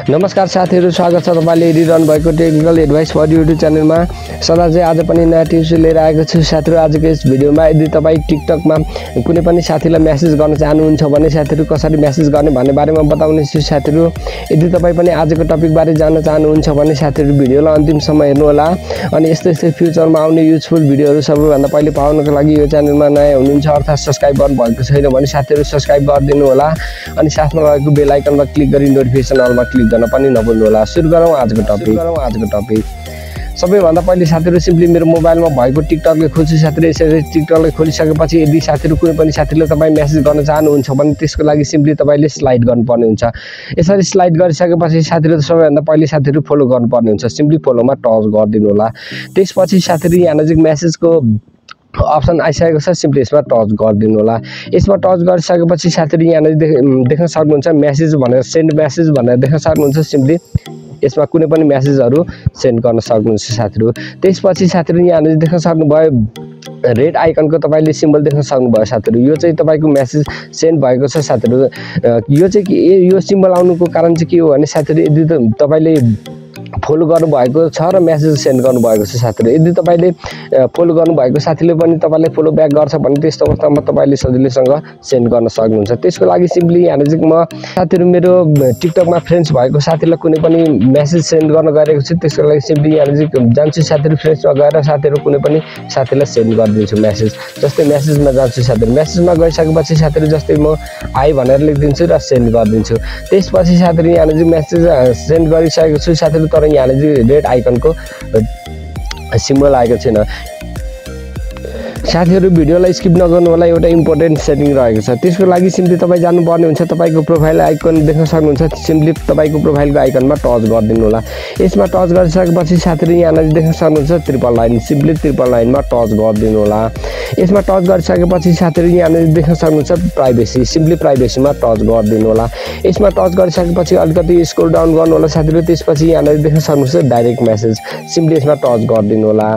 नमस्कार साथीहरु, स्वागत छ तपाईले हेरिरहनु भएको टेक्निकल एडभाइस फर युट्युब च्यानलमा। सदा चाहिँ आज पनि नयाँ टिप्स लिएर आएको छु साथीहरु। आजको यस भिडियोमा यदि तपाई टिकटकमा कुनै पनि साथीलाई मेसेज गर्न चाहनुहुन्छ भने साथीहरु कसरी मेसेज गर्ने भन्ने बारेमा बताउने छु साथीहरु। यदि तपाई पनि आजको टपिक बारे जान्न चाहनुहुन्छ भने साथीहरु भिडियोलाई अन्तिमसम्म हेर्नु होला। अनि यस्तै फ्युचरमा आउने युजफुल भिडियोहरु सबैभन्दा पहिले पाउनको लागि यो च्यानलमा नयाँ हुनुहुन्छ अर्थात सब्स्क्राइब गर्नु भएको छैन भने साथीहरु सब्स्क्राइब गरिदिनु होला। अनि साथमा रहेको बेल आइकनमा क्लिक गरी नोटिफिकेसन अलमा क्लिक गर्न पनि नभुल्नु होला। सुरु गरौँ आजको टपिक। सबैभन्दा पहिले साथीहरु सिम्पली मेरो मोबाइलमा भएको टिकटकले खोल्छु साथीहरु। यसरी टिकटकले खोलिसकेपछि यदि साथीहरु कुनै पनि साथीले तपाई मेसेज गर्न चाहनुहुन्छ भने त्यसको लागि सिम्पली तपाईले स्लाइड गर्नुपर्ने हुन्छ। यसरी स्लाइड गरिसकेपछि साथीहरु सबैभन्दा पहिले साथीहरु फलो गर्नुपर्ने हुन्छ। सिम्पली फलोमा टच गरिदिनु होला। त्यसपछि साथीहरु यहाँ नजिक मेसेजको अप्सन आइसकेको छ, सिम्पली यसमा टच गरिदिनु होला। यसमा टच गरिसकेपछि साथीहरु यहाँ देख्न सक्नुहुन्छ मेसेज भनेर सेन्ड मेसेज भनेर देख्न सक्नुहुन्छ। सिम्पली यसमा कुनै पनि मेसेजहरु सेन्ड गर्न सक्नुहुन्छ साथीहरु। त्यसपछि साथीहरु यहाँ देख्न सक्नुभयो रेड आइकनको तपाईले सिम्बल देख्न सक्नुभयो साथीहरु। यो चाहिँ तपाईको मेसेज सेन्ड भएको छ साथीहरु। यो चाहिँ यो सिम्बल आउनुको कारण चाहिँ के हो भने साथीहरु यदि तपाईले फलो गर्नु भएको छ र मेसेज सेन्ड गर्नु भएको छ साथीहरु। यदि तपाईले फलो गर्नु भएको साथीले पनि तपाईलाई फलो ब्याक गर्छ भने त्यस्तो अवस्थामा तपाईले सजिलैसँग सेन्ड गर्न सक्नुहुन्छ। त्यसको लागि सिम्पली यहाँ नजिक म साथीहरु मेरो टिकटकमा फ्रेन्ड्स भएको साथीलाई कुनै पनि मेसेज सेन्ड गर्न गएको छु। त्यसको लागि सिम्पली यहाँ नजिक जान्छु साथीहरु। फ्रेन्ड्समा गएर साथीहरु कुनै पनि साथीलाई सेन्ड गरिदिन्छु मेसेज। जस्तै मेसेजमा जान्छु साथीहरु। मेसेजमा गइसकेपछि साथीहरु जस्तै म हाई भनेर लेखिदिन्छु र सेन्ड गरिदिन्छु। त्यसपछि साथीहरु यहाँ नजिक मेसेज सेन्ड गरिसकेको छु साथीहरु। तर यहाँ नजिक रेड आइकनको सिम्बल आएको छैन साथीहरु। भिडियोलाई स्किप नगर्नु होला, एउटा इम्पोर्टेन्ट सेटिङ रहेको छ। त्यसको लागि सिम्पली तपाई जानुपर्ने हुन्छ। तपाईको प्रोफाइल आइकन देख्न सक्नुहुन्छ। सिम्पली तपाईको प्रोफाइलको आइकनमा टच गरिदिनु होला। यसमा टच गरिसकेपछि साथीहरु यहाँ नजिक देख्न सक्नुहुन्छ ट्रिपल लाइन। सिम्पली ट्रिपल लाइनमा टच गरिदिनु होला। यसमा टच गरिसकेपछि साथीहरु यहाँ नजिक देख्न सक्नुहुन्छ प्राइभेसी। सिम्पली प्राइभेसीमा टच गरिदिनु होला। यसमा टच गरिसकेपछि अलिकति स्क्रोल डाउन गर्नु होला साथीहरु। त्यसपछि यहाँ नजिक देख्न सक्नुहुन्छ डाइरेक्ट मेसेज। सिम्पली यसमा टच गरिदिनु होला।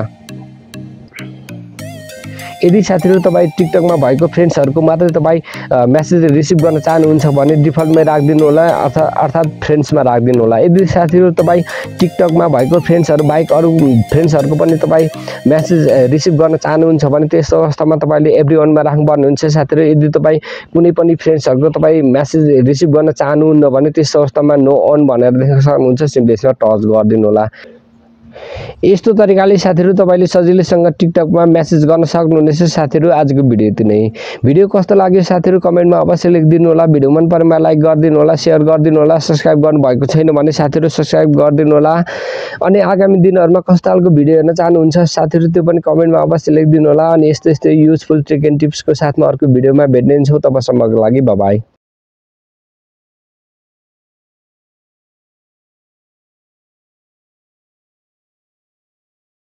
यदि साथीहरु तपाई टिकटकमा भएको फ्रेन्ड्सहरुको मात्रै तपाई मेसेज रिसिभ गर्न चाहनुहुन्छ भने डिफल्टमै राख्दिनु होला अर्थात फ्रेन्ड्समा राख्दिनु होला। यदि साथीहरु तपाई टिकटकमा भएको फ्रेन्ड्सहरु बाहेक अरु फ्रेन्ड्सहरुको पनि तपाई मेसेज रिसिभ गर्न चाहनुहुन्छ भने त्यस्तो अवस्थामा तपाईले एभ्रीवनमा राख्नुपर्ने हुन्छ साथीहरु। यदि तपाई कुनै पनि फ्रेन्ड्सहरुको तपाई मेसेज रिसिभ गर्न चाहनुहुन्न भने त्यस्तो अवस्थामा नो अन भनेर देख्न सक्नुहुन्छ। सिम्पली यसमा टच गरिदिनु होला। यस्तो तरिकाले साथीहरु तपाईले सजिलैसँग टिकटकमा मेसेज गर्न सक्नुहुनेछ साथीहरु। आजको भिडियो यति नै। भिडियो कस्तो लाग्यो साथीहरु कमेन्टमा अवश्य लेखिदिनु होला। भिडियो मन परेमा लाइक गरिदिनु होला, शेयर गरिदिनु होला। सब्स्क्राइब गर्नु भएको छैन भने साथीहरु सब्स्क्राइब गरिदिनु होला। अनि आगामी दिनहरुमा कस्तो खालको भिडियो हेर्न चाहनुहुन्छ साथीहरु त्यो पनि कमेन्टमा अवश्य लेखिदिनु होला। अनि यस्तै युजफुल ट्रिक एन्ड टिप्सको साथमा अर्को भिडियोमा भेट्ने छौं। तबसम्मको लागि बाइ बाइ।